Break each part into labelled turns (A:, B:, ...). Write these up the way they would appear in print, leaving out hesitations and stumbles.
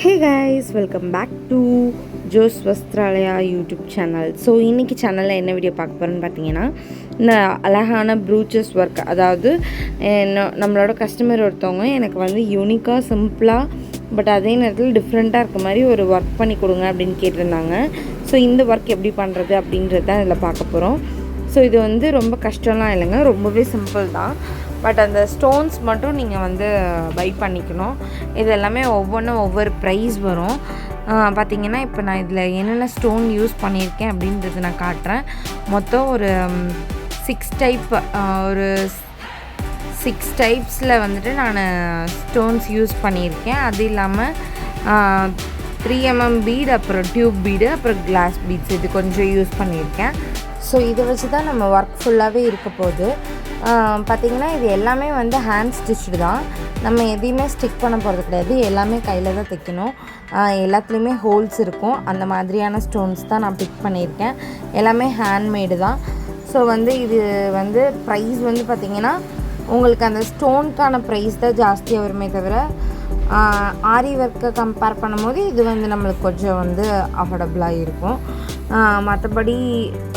A: Hey guys, welcome back to Jos Vastralaya YouTube channel. So இன்றைக்கி சேனலில் என்ன வீடியோ பார்க்க போகிறேன்னு பார்த்தீங்கன்னா, இந்த அழகான ப்ரூச்சஸ் ஒர்க், அதாவது நம்மளோட கஸ்டமர் ஒருத்தவங்க எனக்கு வந்து யூனிக்காக சிம்பிளாக பட் அதே நேரத்தில் டிஃப்ரெண்ட்டாக இருக்க மாதிரி ஒரு ஒர்க் பண்ணி கொடுங்க அப்படின்னு கேட்டிருந்தாங்க. ஸோ இந்த ஒர்க் எப்படி பண்ணுறது அப்படின்றது தான் இதில் பார்க்க போகிறோம். ஸோ இது வந்து ரொம்ப கஷ்டம்லாம் இல்லைங்க, ரொம்பவே சிம்பிள் தான். பட் அந்த ஸ்டோன்ஸ் மட்டும் நீங்கள் வந்து பை பண்ணிக்கணும். இது எல்லாமே ஒவ்வொன்றும் ஒவ்வொரு ப்ரைஸ் வரும். பார்த்திங்கன்னா இப்போ நான் இதில் என்னென்ன ஸ்டோன் யூஸ் பண்ணியிருக்கேன் அப்படின்றது நான் காட்டுறேன். மொத்தம் ஒரு 6 டைப்ஸில் வந்துட்டு நான் ஸ்டோன்ஸ் யூஸ் பண்ணியிருக்கேன். அது இல்லாமல் 3mm பீடு, அப்புறம் டியூப் பீடு, அப்புறம் கிளாஸ் பீட்ஸ் இது கொஞ்சம் யூஸ் பண்ணியிருக்கேன். ஸோ இதை வச்சு தான் நம்ம ஒர்க் ஃபுல்லாகவே இருக்க போகுது. பார்த்திங்கன்னா இது எல்லாமே வந்து ஹேண்ட் ஸ்டிச்சு தான். நம்ம எதையுமே ஸ்டிக் பண்ண போகிறது கிடையாது, எல்லாமே கையில் தான் தைக்கணும். எல்லாத்துலேயுமே ஹோல்ஸ் இருக்கும். அந்த மாதிரியான ஸ்டோன்ஸ் தான் நான் பிக் பண்ணியிருக்கேன். எல்லாமே ஹேண்ட்மேடு தான். ஸோ வந்து இது வந்து ப்ரைஸ் வந்து பார்த்திங்கன்னா உங்களுக்கு அந்த ஸ்டோனுக்கான ப்ரைஸ் தான் ஜாஸ்தியாக வருமே தவிர ஆரி ஒர்க்கை கம்பேர் பண்ணும்போது இது வந்து நம்மளுக்கு கொஞ்சம் வந்து அஃபோர்டபுளாக இருக்கும். மற்றபடி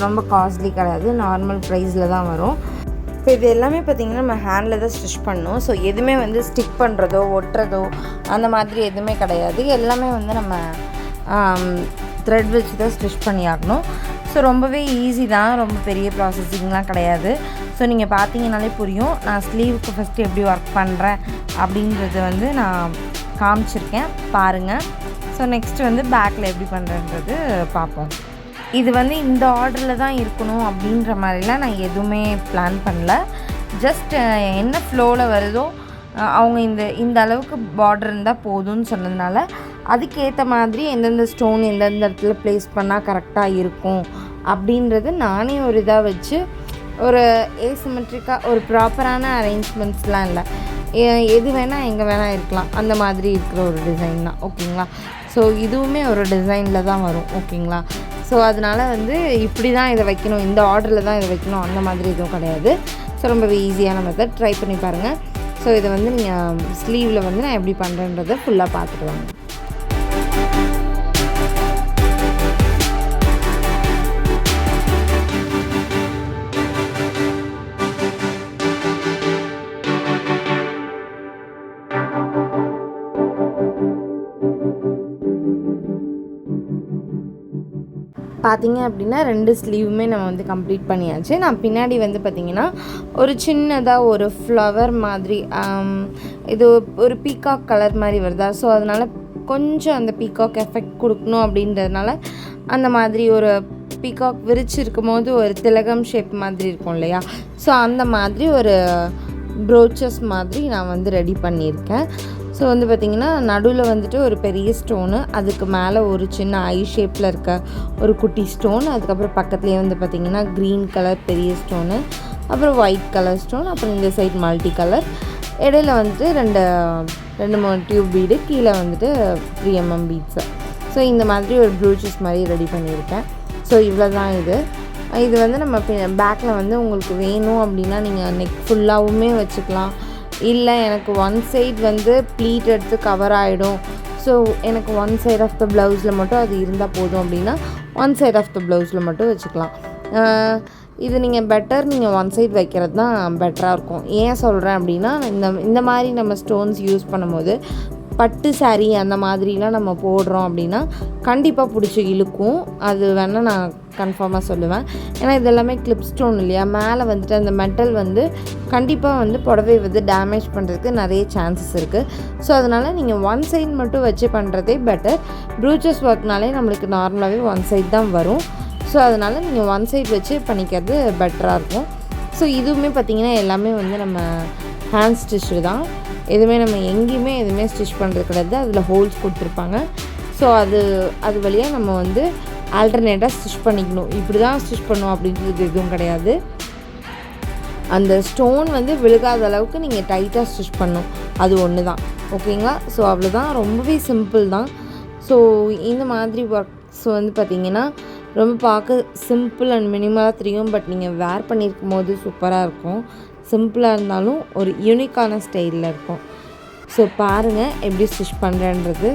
A: ரொம்ப காஸ்ட்லி கிடையாது, நார்மல் ப்ரைஸில் தான் வரும். இப்போ இது எல்லாமே பார்த்திங்கன்னா நம்ம ஹேண்டில் தான் ஸ்டிச் பண்ணணும். ஸோ எதுவுமே வந்து ஸ்டிக் பண்ணுறதோ ஒட்டுறதோ அந்த மாதிரி எதுவுமே கிடையாது. எல்லாமே வந்து நம்ம த்ரெட் வச்சு தான் ஸ்டிச் பண்ணி ஆகணும். ஸோ ரொம்பவே ஈஸி தான், ரொம்ப பெரிய ப்ராசஸிங்லாம் கிடையாது. ஸோ நீங்கள் பார்த்தீங்கன்னாலே புரியும். நான் ஸ்லீவுக்கு ஃபஸ்ட்டு எப்படி ஒர்க் பண்ணுறேன் அப்படின்றது வந்து நான் காமிச்சிருக்கேன், பாருங்கள். ஸோ நெக்ஸ்ட்டு வந்து பேக்கில் எப்படி பண்ணுறன்றது பார்ப்போம். இது வந்து இந்த ஆர்டரில் தான் இருக்கணும் அப்படின்ற மாதிரிலாம் நான் எதுவுமே பிளான் பண்ணல. ஜஸ்ட் என்ன ஃப்ளோவில் வருதோ அவங்க இந்த அளவுக்கு பார்டர் இருந்தால் போதும்னு சொன்னதுனால அதுக்கேற்ற மாதிரி எந்தெந்த ஸ்டோன் எந்தெந்த இடத்துல ப்ளேஸ் பண்ணால் கரெக்டாக இருக்கும் அப்படின்றது நானே ஒரு இதாக வச்சு ஒரு ஏசிமெட்ரிக்காக ஒரு ப்ராப்பரான அரேஞ்ச்மெண்ட்ஸ்லாம் இல்லை, எது வேணால் எங்கே வேணால் இருக்கலாம், அந்த மாதிரி இருக்கிற ஒரு டிசைன் தான். ஓகேங்களா? ஸோ இதுவுமே ஒரு டிசைனில் தான் வரும். ஓகேங்களா? ஸோ அதனால் வந்து இப்படி தான் இதை வைக்கணும், இந்த ஆர்டரில் தான் இதை வைக்கணும், அந்த மாதிரி எதுவும் கிடையாது. ஸோ ரொம்பவே ஈஸியான மெத்தட், ட்ரை பண்ணி பாருங்கள். ஸோ இதை வந்து நீங்கள் ஸ்லீவில் வந்து நான் எப்படி பண்ணுறேன்றதை ஃபுல்லாக பார்த்துட்டு வாங்க. பார்த்திங்க அப்படின்னா 2 ஸ்லீவுமே நம்ம வந்து கம்ப்ளீட் பண்ணியாச்சு. நான் பின்னாடி வந்து பார்த்திங்கன்னா ஒரு சின்னதாக ஒரு ஃப்ளவர் மாதிரி, இது ஒரு பீகாக் கலர் மாதிரி வருதா, ஸோ அதனால் கொஞ்சம் அந்த பீகாக் எஃபெக்ட் கொடுக்கணும் அப்படின்றதுனால அந்த மாதிரி ஒரு பீகாக் விரிச்சிருக்கும் போது ஒரு திலகம் ஷேப் மாதிரி இருக்கும் இல்லையா, ஸோ அந்த மாதிரி ஒரு ப்ரோச்சஸ் மாதிரி நான் வந்து ரெடி பண்ணியிருக்கேன். ஸோ வந்து பார்த்திங்கன்னா நடுவில் வந்துட்டு ஒரு பெரிய ஸ்டோனு, அதுக்கு மேலே ஒரு சின்ன ஐ ஷேப்பில் இருக்க ஒரு குட்டி ஸ்டோன், அதுக்கப்புறம் பக்கத்துலேயே வந்து பார்த்திங்கன்னா க்ரீன் கலர் பெரிய ஸ்டோனு, அப்புறம் ஒயிட் கலர் ஸ்டோன், அப்புறம் இந்த சைட் மல்டி கலர், இடையில வந்துட்டு ரெண்டு 3 டியூப் பீடு, கீழே வந்துட்டு 3mm பீட்ஸு. ஸோ இந்த மாதிரி ஒரு ப்ரூச்சஸ் மாதிரி ரெடி பண்ணியிருக்கேன். ஸோ இவ்வளோ தான் இது வந்து நம்ம பேக்கில் வந்து உங்களுக்கு வேணும் அப்படின்னா நீங்கள் நெக் ஃபுல்லாகவுமே வச்சுக்கலாம். இல்லை எனக்கு ஒன் சைட் வந்து ப்ளீட் எடுத்து கவர் ஆகிடும், ஸோ எனக்கு ஒன் சைட் ஆஃப் த ப்ளவுஸில் மட்டும் அது இருந்தால் போதும் அப்படின்னா ஒன் சைட் ஆஃப் த ப்ளவுஸில் மட்டும் வச்சுக்கலாம். இது நீங்கள் ஒன் சைட் வைக்கிறது தான் பெட்டராக இருக்கும். ஏன் சொல்கிறேன் அப்படின்னா இந்த மாதிரி நம்ம ஸ்டோன்ஸ் யூஸ் பண்ணும்போது பட்டு சாரீ அந்த மாதிரிலாம் நம்ம போடுறோம் அப்படின்னா கண்டிப்பாக பிடிச்சி இழுக்கும். அது வேணால் நான் கன்ஃபார்மாக சொல்லுவேன். ஏன்னா இது எல்லாமே கிளிப் ஸ்டோன் இல்லையா, மேலே வந்துட்டு அந்த மெட்டல் வந்து கண்டிப்பாக வந்து புடவை வந்து டேமேஜ் பண்ணுறதுக்கு நிறைய சான்சஸ் இருக்குது. ஸோ அதனால் நீங்கள் ஒன் சைட் மட்டும் வச்சு பண்ணுறதே பெட்டர். ப்ரூச்சஸ் ஒர்க்னாலே நம்மளுக்கு நார்மலாகவே ஒன் சைட் தான் வரும். ஸோ அதனால் நீங்கள் ஒன் சைட் வச்சு பண்ணிக்கிறது பெட்டராக இருக்கும். ஸோ இதுவுமே பார்த்திங்கன்னா எல்லாமே வந்து நம்ம ஹேண்ட் ஸ்டிச்சு தான், எதுவுமே நம்ம எங்கேயுமே எதுவுமே ஸ்டிச் பண்ணுறது கிடையாது. அதில் ஹோல்ஸ் கொடுத்துருப்பாங்க. ஸோ அது வழியாக நம்ம வந்து ஆல்டர்னேட்டாக ஸ்டிச் பண்ணிக்கணும். இப்படி தான் ஸ்டிச் பண்ணணும் அப்படின்றது எதுவும் கிடையாது. அந்த ஸ்டோன் வந்து விழுகாத அளவுக்கு நீங்கள் டைட்டாக ஸ்டிச் பண்ணணும், அது ஒன்று தான். ஓகேங்களா? ஸோ அவ்வளோதான், ரொம்பவே சிம்பிள் தான். ஸோ இந்த மாதிரி ஒர்க்ஸ் வந்து பார்த்திங்கன்னா ரொம்ப பார்க்க சிம்பிள் அண்ட் மினிமலாக தெரியும், பட் நீங்கள் வேர் பண்ணியிருக்கும் போது சூப்பராக இருக்கும். சிம்பிளாக இருந்தாலும் ஒரு யூனிக்கான ஸ்டைலில் இருக்கும். ஸோ பாருங்கள் எப்படி ஸ்டிச் பண்ணுறேன்றது.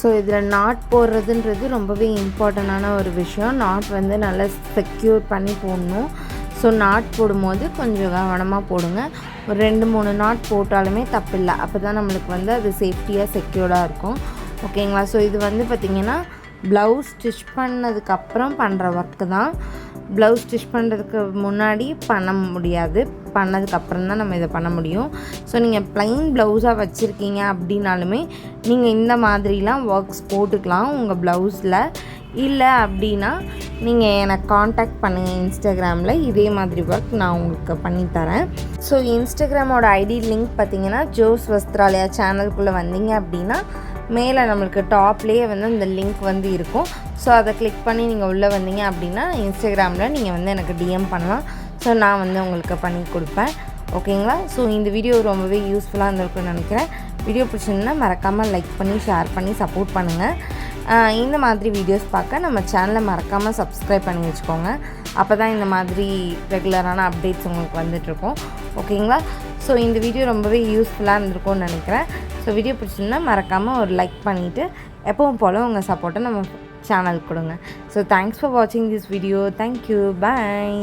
A: ஸோ இதில் நாட் போடுறதுன்றது ரொம்பவே இம்பார்ட்டண்டான ஒரு விஷயம். நாட் வந்து நல்லா செக்யூர் பண்ணி போடணும். ஸோ நாட் போடும்போது கொஞ்சம் கவனமாக போடுங்க. ஒரு 2-3 நாட் போட்டாலுமே தப்பில்லை. அப்போ தான் நம்மளுக்கு வந்து அது சேஃப்டியாக செக்யூர்டாக இருக்கும். ஓகேங்களா? ஸோ இது வந்து பார்த்திங்கன்னா ப்ளவுஸ் ஸ்டிச் பண்ணதுக்கப்புறம் பண்ணுற ஒர்க்கு தான். ப்ளவுஸ் ஸ்டிச் பண்ணுறதுக்கு முன்னாடி பண்ண முடியாது, பண்ணதுக்கப்புறம் தான் நம்ம இதை பண்ண முடியும். ஸோ நீங்கள் ப்ளைன் ப்ளவுஸாக வச்சுருக்கீங்க அப்படின்னாலுமே நீங்கள் இந்த மாதிரிலாம் ஒர்க்ஸ் போட்டுக்கலாம் உங்கள் ப்ளவுஸில். இல்லை அப்படின்னா நீங்கள் எனக்கு காண்டாக்ட் பண்ணுங்கள் இன்ஸ்டாகிராமில். இதே மாதிரி ஒர்க் நான் உங்களுக்கு பண்ணித்தரேன். ஸோ இன்ஸ்டாகிராமோட ஐடி லிங்க் பார்த்திங்கன்னா ஜோஸ் வஸ்திராலயா சேனலுக்குள்ளே வந்தீங்க அப்படின்னா மேலே நம்மளுக்கு டாப்லேயே வந்து அந்த லிங்க் வந்து இருக்கும். ஸோ அதை கிளிக் பண்ணி நீங்கள் உள்ளே வந்தீங்க அப்படின்னா இன்ஸ்டாகிராமில் நீங்கள் வந்து எனக்கு டிஎம் பண்ணலாம். ஸோ நான் வந்து உங்களுக்கு பண்ணி கொடுப்பேன். ஓகேங்களா? ஸோ இந்த வீடியோ ரொம்பவே யூஸ்ஃபுல்லாக இருந்திருக்குன்னு நினைக்கிறேன். வீடியோ பிடிச்சிருந்தா மறக்காமல் லைக் பண்ணி ஷேர் பண்ணி சப்போர்ட் பண்ணுங்கள். இந்த மாதிரி வீடியோஸ் பார்க்க நம்ம சேனலை மறக்காமல் சப்ஸ்கிரைப் பண்ணி வச்சுக்கோங்க. அப்போ தான் இந்த மாதிரி ரெகுலரான அப்டேட்ஸ் உங்களுக்கு வந்துட்டுருக்கோம். ஓகேங்களா? ஸோ இந்த வீடியோ ரொம்பவே யூஸ்ஃபுல்லாக இருந்திருக்கும்னு நினைக்கிறேன். ஸோ வீடியோ பிடிச்சிருந்தா மறக்காமல் ஒரு லைக் பண்ணிவிட்டு எப்பவும் போல் உங்கள் சப்போர்ட்டை நம்ம சேனலுக்கு கொடுங்க. ஸோ தேங்க்ஸ் ஃபார் வாட்சிங் திஸ் வீடியோ. தேங்க்யூ. பாய்.